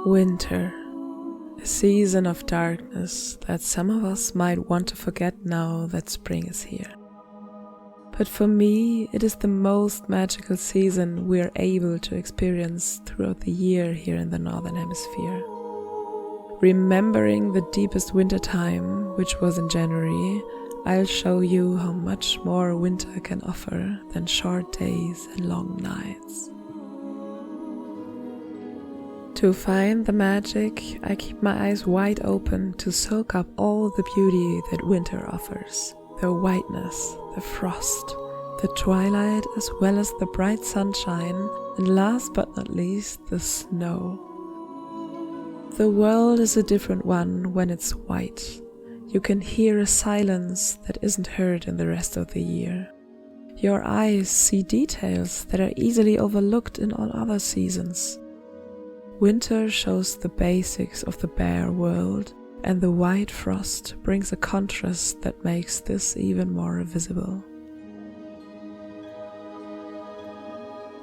Winter, a season of darkness that some of us might want to forget now that spring is here. But for me, it is the most magical season we are able to experience throughout the year here in the Northern Hemisphere. Remembering the deepest winter time, which was in January, I'll show you how much more winter can offer than short days and long nights. To find the magic, I keep my eyes wide open to soak up all the beauty that winter offers. The whiteness, the frost, the twilight, as well as the bright sunshine, and last but not least, the snow. The world is a different one when it's white. You can hear a silence that isn't heard in the rest of the year. Your eyes see details that are easily overlooked in all other seasons. Winter shows the basics of the bare world, and the white frost brings a contrast that makes this even more visible.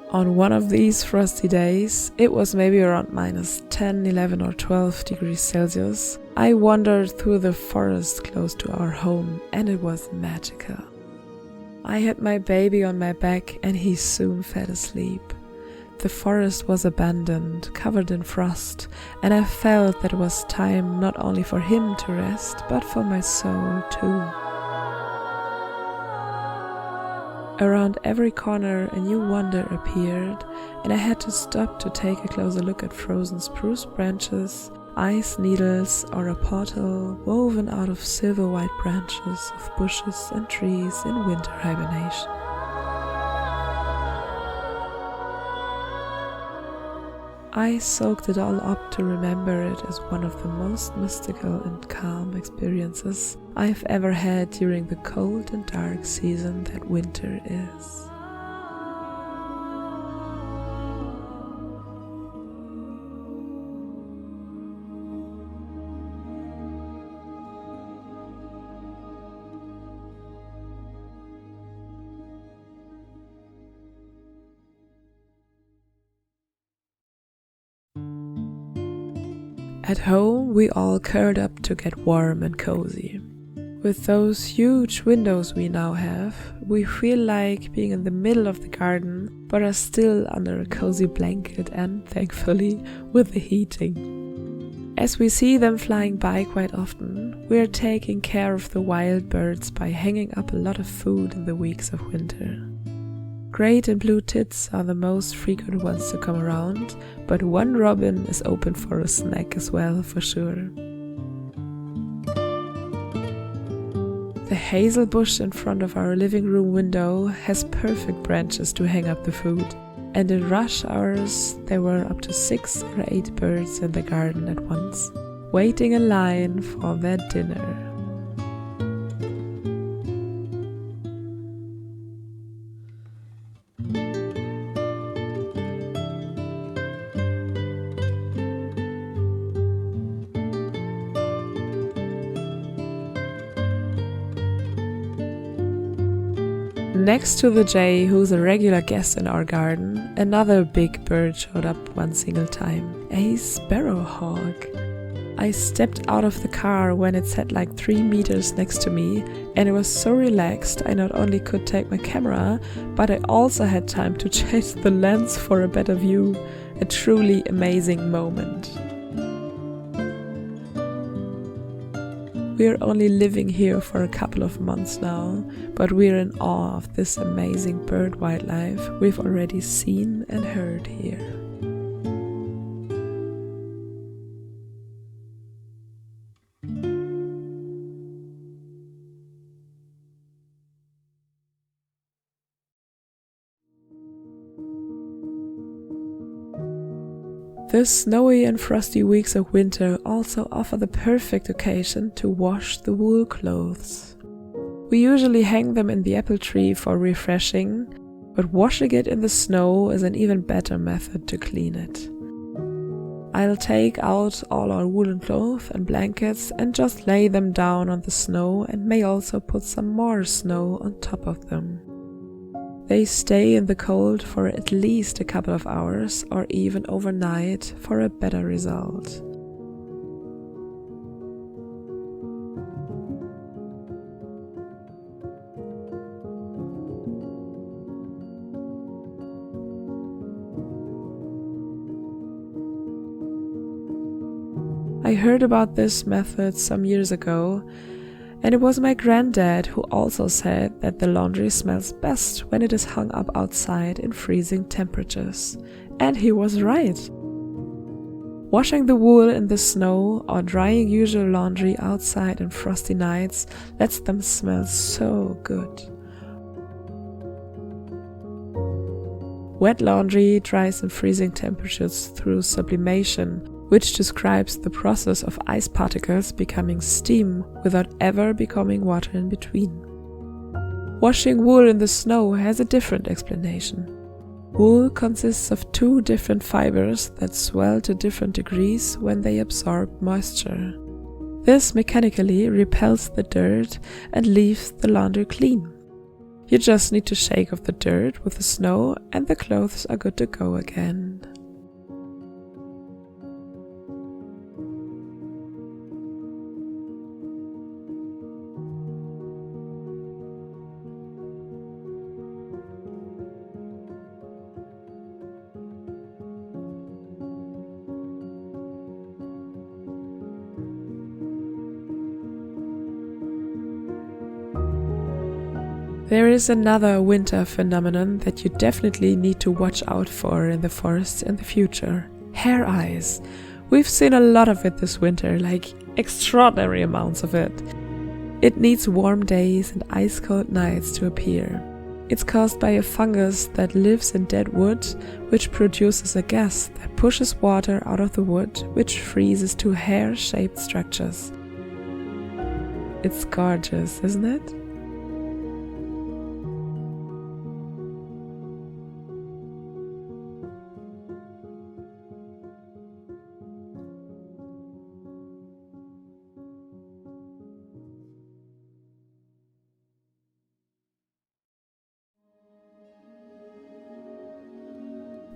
On one of these frosty days, it was maybe around minus 10, 11 or 12 degrees Celsius, I wandered through the forest close to our home, and it was magical. I had my baby on my back and he soon fell asleep. The forest was abandoned, covered in frost, and I felt that it was time not only for him to rest, but for my soul too. Around every corner a new wonder appeared, and I had to stop to take a closer look at frozen spruce branches, ice needles, or a portal woven out of silver-white branches of bushes and trees in winter hibernation. I soaked it all up to remember it as one of the most mystical and calm experiences I've ever had during the cold and dark season that winter is. At home, we all curled up to get warm and cozy. With those huge windows we now have, we feel like being in the middle of the garden, but are still under a cozy blanket and, thankfully, with the heating. As we see them flying by quite often, we are taking care of the wild birds by hanging up a lot of food in the weeks of winter. Great and blue tits are the most frequent ones to come around, but one robin is open for a snack as well, for sure. The hazel bush in front of our living room window has perfect branches to hang up the food, and in rush hours there were up to 6 or 8 birds in the garden at once, waiting in line for their dinner. Next to the jay, who's a regular guest in our garden, another big bird showed up one single time, a sparrowhawk. I stepped out of the car when it sat like 3 meters next to me, and it was so relaxed I not only could take my camera, but I also had time to change the lens for a better view. A truly amazing moment. We're only living here for a couple of months now, but we're in awe of this amazing bird wildlife we've already seen and heard here. The snowy and frosty weeks of winter also offer the perfect occasion to wash the wool clothes. We usually hang them in the apple tree for refreshing, but washing it in the snow is an even better method to clean it. I'll take out all our woolen clothes and blankets and just lay them down on the snow, and may also put some more snow on top of them. They stay in the cold for at least a couple of hours or even overnight for a better result. I heard about this method some years ago, and it was my granddad who also said that the laundry smells best when it is hung up outside in freezing temperatures. And he was right. Washing the wool in the snow or drying usual laundry outside in frosty nights lets them smell so good. Wet laundry dries in freezing temperatures through sublimation, which describes the process of ice particles becoming steam without ever becoming water in between. Washing wool in the snow has a different explanation. Wool consists of two different fibers that swell to different degrees when they absorb moisture. This mechanically repels the dirt and leaves the laundry clean. You just need to shake off the dirt with the snow and the clothes are good to go again. There is another winter phenomenon that you definitely need to watch out for in the forests in the future. Hair eyes. We've seen a lot of it this winter, like extraordinary amounts of it. It needs warm days and ice-cold nights to appear. It's caused by a fungus that lives in dead wood, which produces a gas that pushes water out of the wood, which freezes to hair-shaped structures. It's gorgeous, isn't it?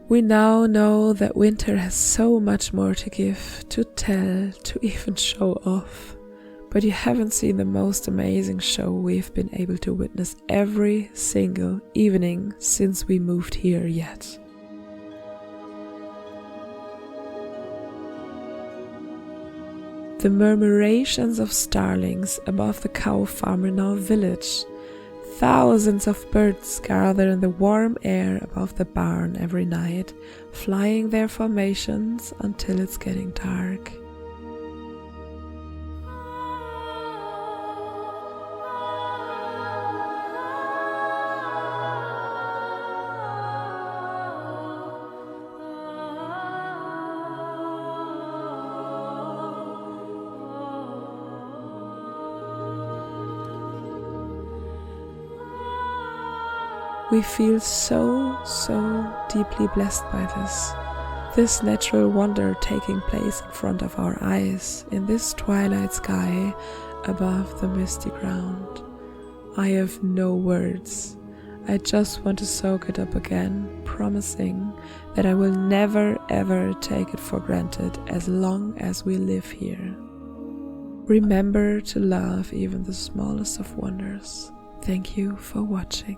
We now know that winter has so much more to give, to tell, to even show off. But you haven't seen the most amazing show we've been able to witness every single evening since we moved here yet. The murmurations of starlings above the cow farm in our village. Thousands of birds gather in the warm air above the barn every night, flying their formations until it's getting dark. We feel so deeply blessed by this natural wonder taking place in front of our eyes, in this twilight sky above the misty ground. I have no words. I just want to soak it up again, promising that I will never ever take it for granted as long as we live here. Remember to love even the smallest of wonders. Thank you for watching.